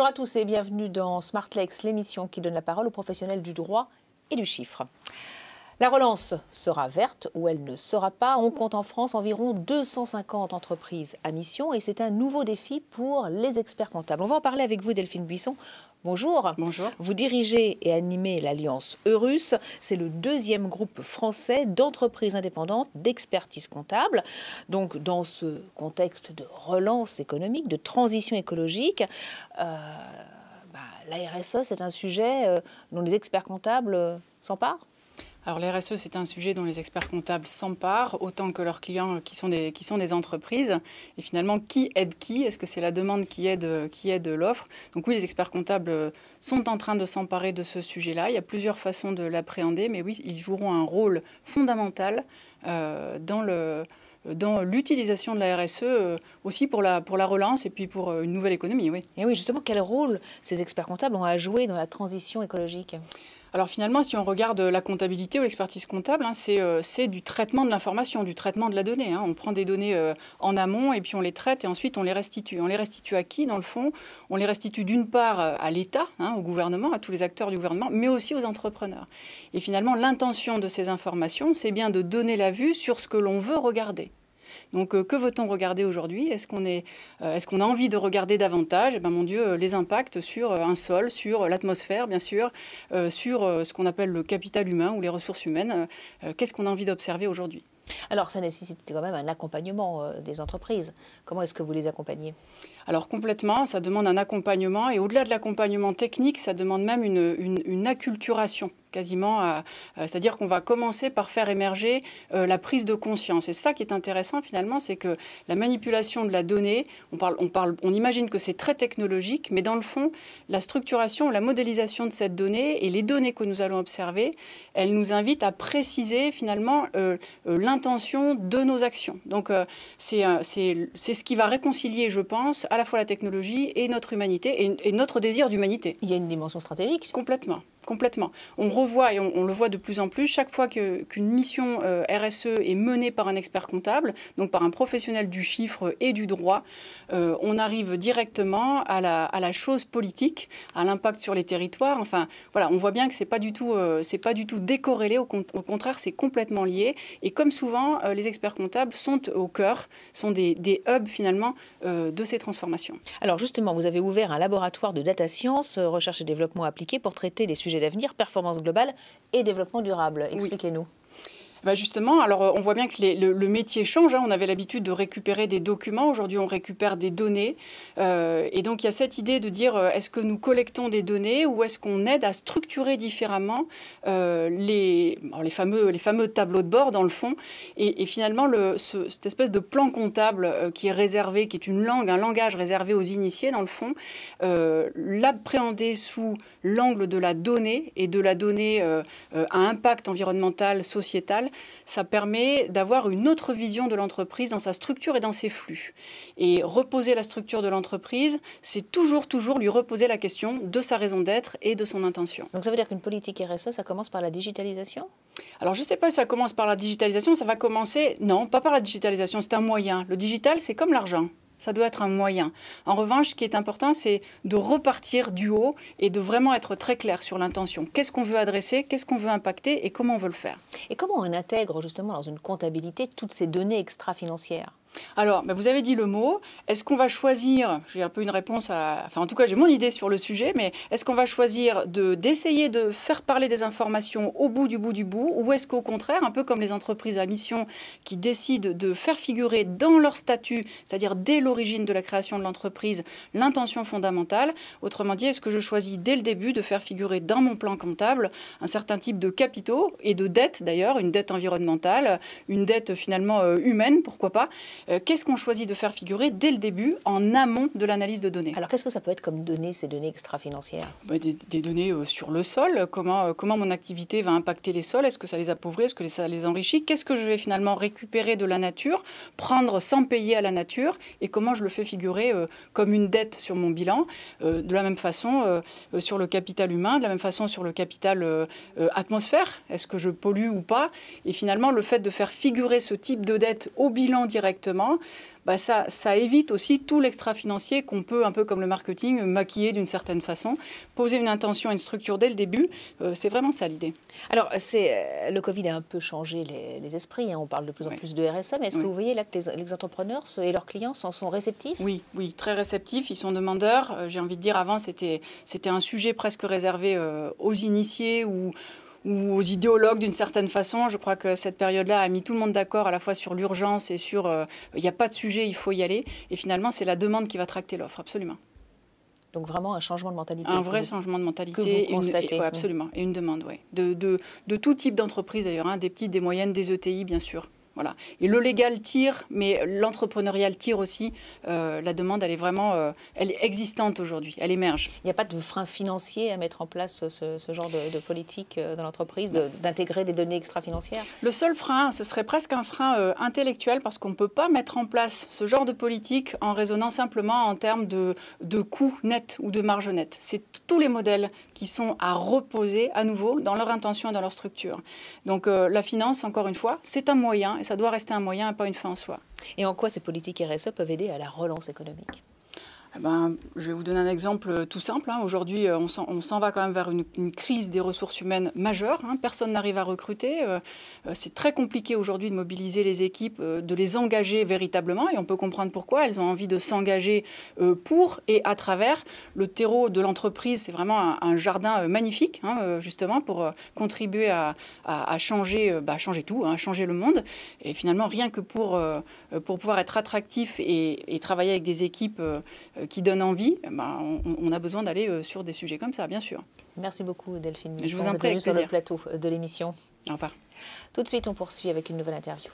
Bonjour à tous et bienvenue dans Smartlex, l'émission qui donne la parole aux professionnels du droit et du chiffre. La relance sera verte ou elle ne sera pas. On compte en France environ 250 entreprises à mission et c'est un nouveau défi pour les experts comptables. On va en parler avec vous, Delphine Buisson. Bonjour. Bonjour. Vous dirigez et animez l'Alliance Eurus. C'est le deuxième groupe français d'entreprises indépendantes d'expertise comptable. Donc, dans ce contexte de relance économique, de transition écologique, la RSE, c'est un sujet dont les experts comptables s'emparent. Alors la RSE, c'est un sujet dont les experts comptables s'emparent, autant que leurs clients qui sont des entreprises. Et finalement, qui aide qui? Est-ce que c'est la demande qui aide l'offre? Donc oui, les experts comptables sont en train de s'emparer de ce sujet-là. Il y a plusieurs façons de l'appréhender, mais oui, ils joueront un rôle fondamental dans l'utilisation de la RSE, aussi pour la relance et puis pour une nouvelle économie. Oui. Et oui, justement, quel rôle ces experts comptables ont à jouer dans la transition écologique ? Alors finalement, si on regarde la comptabilité ou l'expertise comptable, c'est du traitement de l'information, du traitement de la donnée. On prend des données en amont et puis on les traite et ensuite on les restitue. On les restitue à qui, dans le fond? On les restitue d'une part à l'État, au gouvernement, à tous les acteurs du gouvernement, mais aussi aux entrepreneurs. Et finalement, l'intention de ces informations, c'est bien de donner la vue sur ce que l'on veut regarder. Donc, que veut-on regarder aujourd'hui? Est-ce qu'on a envie de regarder davantage? Eh bien, mon Dieu, les impacts sur un sol, sur l'atmosphère, bien sûr, sur ce qu'on appelle le capital humain ou les ressources humaines. Qu'est-ce qu'on a envie d'observer aujourd'hui? Alors, ça nécessite quand même un accompagnement des entreprises. Comment est-ce que vous les accompagnez? Alors complètement, ça demande un accompagnement et au-delà de l'accompagnement technique, ça demande même une acculturation quasiment, c'est-à-dire qu'on va commencer par faire émerger la prise de conscience. Et ça qui est intéressant finalement, c'est que la manipulation de la donnée, on imagine que c'est très technologique, mais dans le fond, la structuration, la modélisation de cette donnée et les données que nous allons observer, elles nous invitent à préciser finalement l'intention de nos actions. Donc c'est ce qui va réconcilier, je pense, à la fois la technologie et notre humanité et notre désir d'humanité. Il y a une dimension stratégique. Complètement. Complètement. On revoit, et on le voit de plus en plus, chaque fois qu'une mission RSE est menée par un expert comptable, donc par un professionnel du chiffre et du droit, on arrive directement à la chose politique, à l'impact sur les territoires. Enfin, voilà, on voit bien que c'est pas du tout décorrélé, au contraire, c'est complètement lié. Et comme souvent, les experts comptables sont au cœur, sont des hubs finalement de ces transformations. Alors justement, vous avez ouvert un laboratoire de data science, recherche et développement appliqué pour traiter les sujets d'avenir, performance globale et développement durable. Expliquez-nous. Justement, alors on voit bien que le métier change. On avait l'habitude de récupérer des documents. Aujourd'hui, on récupère des données. Et donc, il y a cette idée de dire, est-ce que nous collectons des données ou est-ce qu'on aide à structurer différemment les fameux tableaux de bord, dans le fond. Et finalement, cette espèce de plan comptable qui est réservé, qui est un langage réservé aux initiés, dans le fond, l'appréhender sous l'angle de la donnée et de la donnée à impact environnemental, sociétal, ça permet d'avoir une autre vision de l'entreprise dans sa structure et dans ses flux. Et reposer la structure de l'entreprise, c'est toujours lui reposer la question de sa raison d'être et de son intention. Donc ça veut dire qu'une politique RSE, ça commence par la digitalisation? Alors je ne sais pas si ça commence par la digitalisation, ça va commencer... Non, pas par la digitalisation, c'est un moyen. Le digital, c'est comme l'argent. Ça doit être un moyen. En revanche, ce qui est important, c'est de repartir du haut et de vraiment être très clair sur l'intention. Qu'est-ce qu'on veut adresser, qu'est-ce qu'on veut impacter et comment on veut le faire. Et comment on intègre justement dans une comptabilité toutes ces données extra-financières? Alors, vous avez dit le mot. Est-ce qu'on va choisir, j'ai un peu une réponse enfin en tout cas j'ai mon idée sur le sujet, mais est-ce qu'on va choisir d'essayer de faire parler des informations au bout du bout, ou est-ce qu'au contraire, un peu comme les entreprises à mission qui décident de faire figurer dans leur statut, c'est-à-dire dès l'origine de la création de l'entreprise, l'intention fondamentale, autrement dit, est-ce que je choisis dès le début de faire figurer dans mon plan comptable un certain type de capitaux et de dettes d'ailleurs, une dette environnementale, une dette finalement humaine, pourquoi pas. Qu'est-ce qu'on choisit de faire figurer dès le début, en amont de l'analyse de données? Alors, qu'est-ce que ça peut être comme données, ces données extra-financières? Des données sur le sol, comment mon activité va impacter les sols, est-ce que ça les appauvrit, est-ce que ça les enrichit, qu'est-ce que je vais finalement récupérer de la nature, prendre sans payer à la nature, et comment je le fais figurer comme une dette sur mon bilan, de la même façon sur le capital humain, de la même façon sur le capital atmosphère, est-ce que je pollue ou pas, et finalement le fait de faire figurer ce type de dette au bilan directement, fondement, ça évite aussi tout l'extra-financier qu'on peut, un peu comme le marketing, maquiller d'une certaine façon, poser une intention à une structure dès le début. C'est vraiment ça l'idée. Alors, le Covid a un peu changé les esprits, hein. On parle de plus en plus de RSE, mais est-ce que vous voyez là que les entrepreneurs et leurs clients sont réceptifs? Oui, très réceptifs, ils sont demandeurs. J'ai envie de dire, avant, c'était un sujet presque réservé aux initiés ou aux idéologues d'une certaine façon. Je crois que cette période-là a mis tout le monde d'accord à la fois sur l'urgence et sur il n'y a pas de sujet, il faut y aller. Et finalement, c'est la demande qui va tracter l'offre, absolument. Donc vraiment un changement de mentalité. Un vrai changement de mentalité. Que vous constatez. Absolument. Et une demande, oui. De tout type d'entreprise d'ailleurs, hein, des petites, des moyennes, des ETI, bien sûr. Voilà. Et le légal tire, mais l'entrepreneurial tire aussi. La demande, elle est vraiment elle est existante aujourd'hui, elle émerge. Il n'y a pas de frein financier à mettre en place ce genre de politique dans l'entreprise, d'intégrer des données extra-financières? Le seul frein, ce serait presque un frein intellectuel, parce qu'on ne peut pas mettre en place ce genre de politique en raisonnant simplement en termes de coûts nets ou de marge nette. C'est tous les modèles qui sont à reposer à nouveau dans leur intention et dans leur structure. Donc la finance, encore une fois, c'est un moyen. Et ça doit rester un moyen et pas une fin en soi. Et en quoi ces politiques RSE peuvent aider à la relance économique? Je vais vous donner un exemple tout simple. Hein. Aujourd'hui, on s'en va quand même vers une crise des ressources humaines majeure. Hein. Personne n'arrive à recruter. C'est très compliqué aujourd'hui de mobiliser les équipes, de les engager véritablement. Et on peut comprendre pourquoi. Elles ont envie de s'engager pour et à travers. Le terreau de l'entreprise, c'est vraiment un jardin magnifique, hein, justement, pour contribuer à changer, changer tout, hein, à changer le monde. Et finalement, rien que pour pouvoir être attractif et travailler avec des équipes qui donne envie, on a besoin d'aller sur des sujets comme ça, bien sûr. Merci beaucoup Delphine Musson. Je vous en prie, avec plaisir. Sur le plateau de l'émission. Au revoir. Tout de suite, on poursuit avec une nouvelle interview.